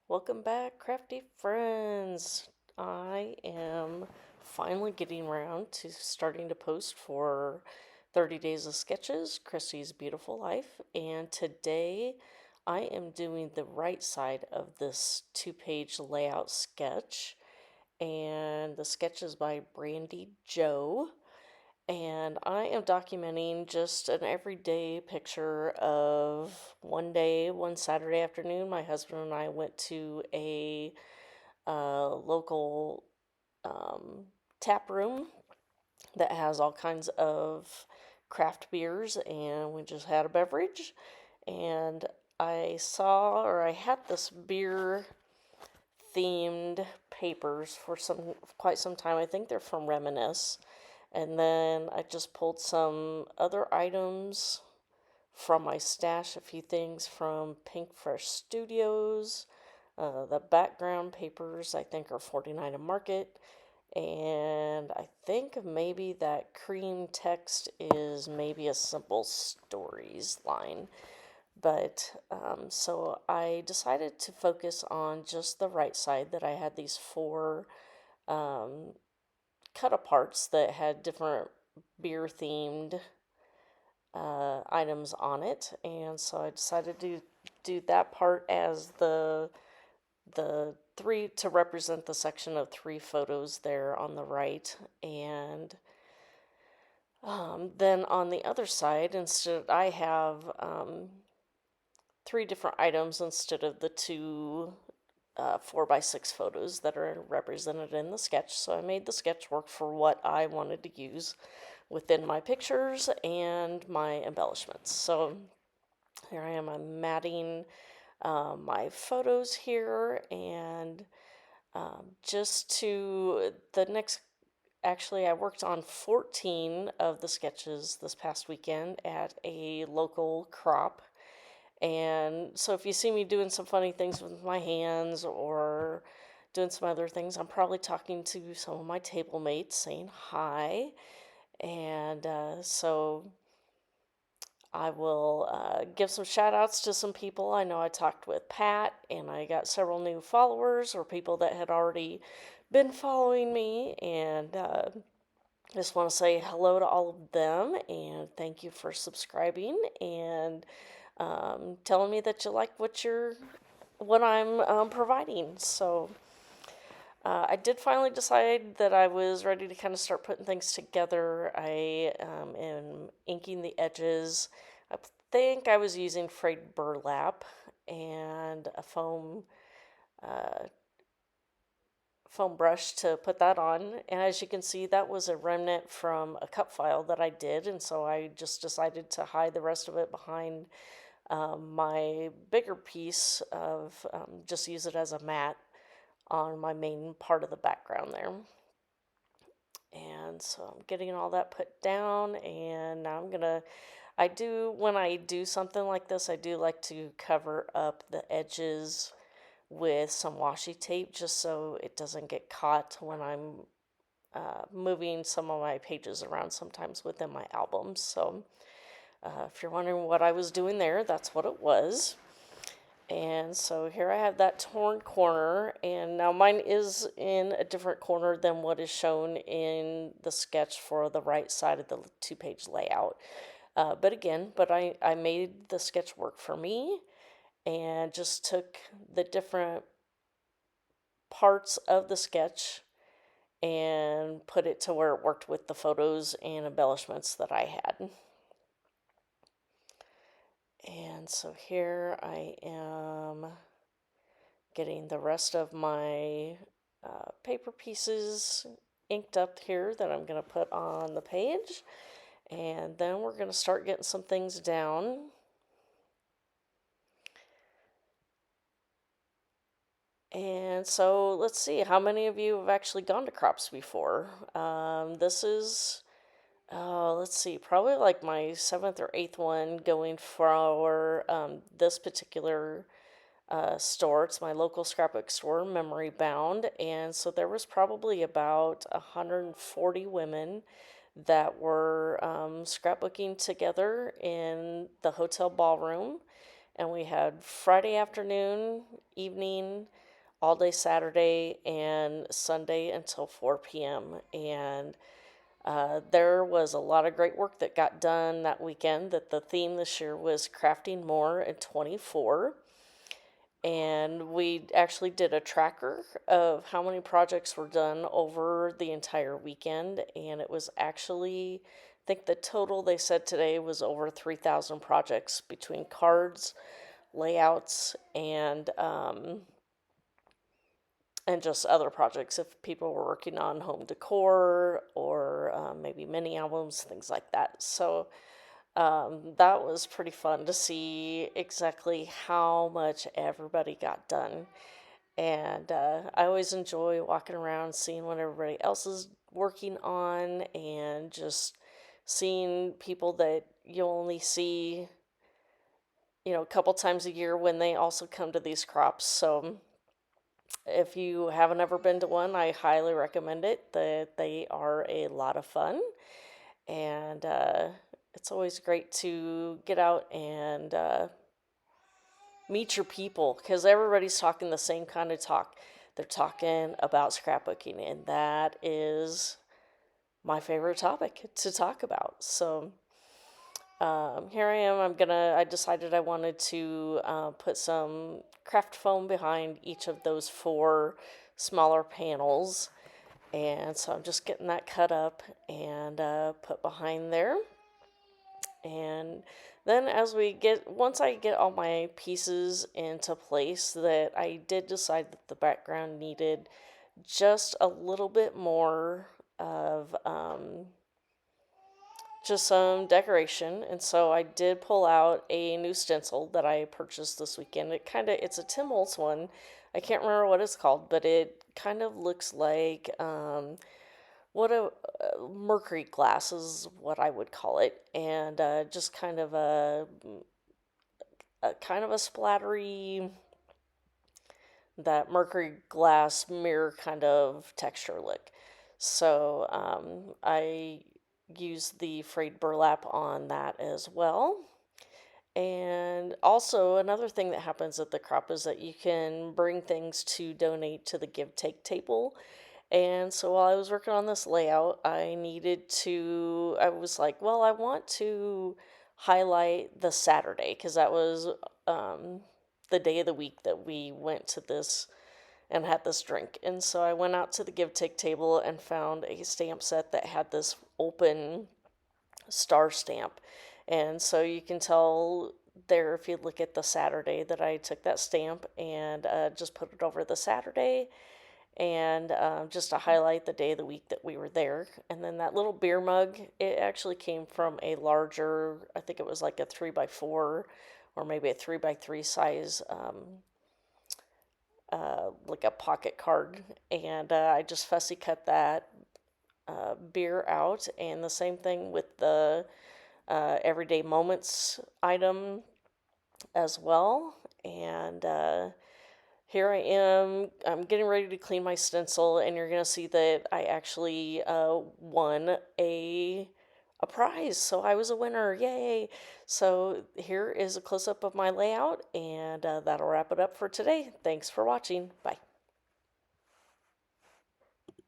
Welcome back, crafty friends. I am finally getting around to starting to post for 30 Days of Sketches, Chrissy's Beautiful Life, and today I am doing the right side of this two-page layout sketch, and the sketch is by Brandi Jo. And I am documenting just an everyday picture of one day, one Saturday afternoon. My husband and I went to a local um, tap room that has all kinds of craft beers, and we just had a beverage. And I had this beer themed papers for quite some time. I think they're from Reminisce. And then I just pulled some other items from my stash, a few things from Fresh Studios. The background papers I think are 49 a market. And I think maybe that cream text is maybe a simple stories line. But so I decided to focus on just the right side, that I had these four um, cut aparts that had different beer themed items on it, and so I decided to do that part as the three, to represent the section of three photos there on the right. And then on the other side, instead I have three different items instead of the two 4x6 photos that are represented in the sketch. So I made the sketch work for what I wanted to use within my pictures and my embellishments. So here I am, I'm matting my photos here, and just to the next, actually, I worked on 14 of the sketches this past weekend at a local crop. And so if you see me doing some funny things with my hands or doing some other things, I'm probably talking to some of my table mates saying hi. And so I will give some shout outs to some people. I know I talked with Pat, and I got several new followers or people that had already been following me. And just want to say hello to all of them and thank you for subscribing and telling me that you like what I'm providing. So I did finally decide that I was ready to kind of start putting things together. I am inking the edges. I think I was using frayed burlap and a uh, foam brush to put that on. And as you can see, that was a remnant from a cut file that I did. And so I just decided to hide the rest of it behind my bigger piece of just use it as a mat on my main part of the background there. And so I'm getting all that put down, and now when I do something like this, I do like to cover up the edges with some washi tape just so it doesn't get caught when I'm moving some of my pages around sometimes within my albums. So if you're wondering what I was doing there, that's what it was. And so here I have that torn corner, and now mine is in a different corner than what is shown in the sketch for the right side of the two-page layout. But I made the sketch work for me and just took the different parts of the sketch and put it to where it worked with the photos and embellishments that I had. And so here I am getting the rest of my paper pieces inked up here that I'm going to put on the page. And then we're going to start getting some things down. And so let's see, how many of you have actually gone to crops before? This is, let's see, probably like my seventh or eighth one going for this particular store. It's my local scrapbook store, Memory Bound. And so there was probably about 140 women that were scrapbooking together in the hotel ballroom. and we had Friday afternoon, evening, all day Saturday, and Sunday until 4 p.m. And there was a lot of great work that got done that weekend. That the theme this year was Crafting More in 24. And we actually did a tracker of how many projects were done over the entire weekend. And it was actually, I think the total they said today was over 3,000 projects between cards, layouts, and just other projects if people were working on home decor or maybe mini albums, things like that. So that was pretty fun to see exactly how much everybody got done. And I always enjoy walking around, seeing what everybody else is working on, and just seeing people that you only see, a couple times a year when they also come to these crops. So if you haven't ever been to one, I highly recommend it. That they are a lot of fun, and it's always great to get out and meet your people because everybody's talking the same kind of talk. They're talking about scrapbooking, and that is my favorite topic to talk about. So here I am. I decided I wanted to put some craft foam behind each of those four smaller panels. And so I'm just getting that cut up and put behind there. And then once I get all my pieces into place, that I did decide that the background needed just a little bit more of just some decoration. And so I did pull out a new stencil that I purchased this weekend. It's a Tim Holtz one. I can't remember what it's called, but it kind of looks like what a mercury glass is what I would call it, and just kind of a splattery, that mercury glass mirror kind of texture look. So I used the frayed burlap on that as well. And also, another thing that happens at the crop is that you can bring things to donate to the give take table. And so while I was working on this layout, I was like, well, I want to highlight the Saturday because that was the day of the week that we went to this and had this drink. And so I went out to the give take table and found a stamp set that had this open star stamp. And so you can tell there, if you look at the Saturday, that I took that stamp and just put it over the Saturday, and just to highlight the day of the week that we were there. And then that little beer mug, it actually came from a larger, I think it was like a 3x4 or maybe a 3x3 size, like a pocket card. And I just fussy cut that beer out. And the same thing with the everyday moments item as well. And here I am. I'm getting ready to clean my stencil, and you're gonna see that I actually won a prize. So I was a winner! Yay! So here is a close up of my layout, and that'll wrap it up for today. Thanks for watching. Bye.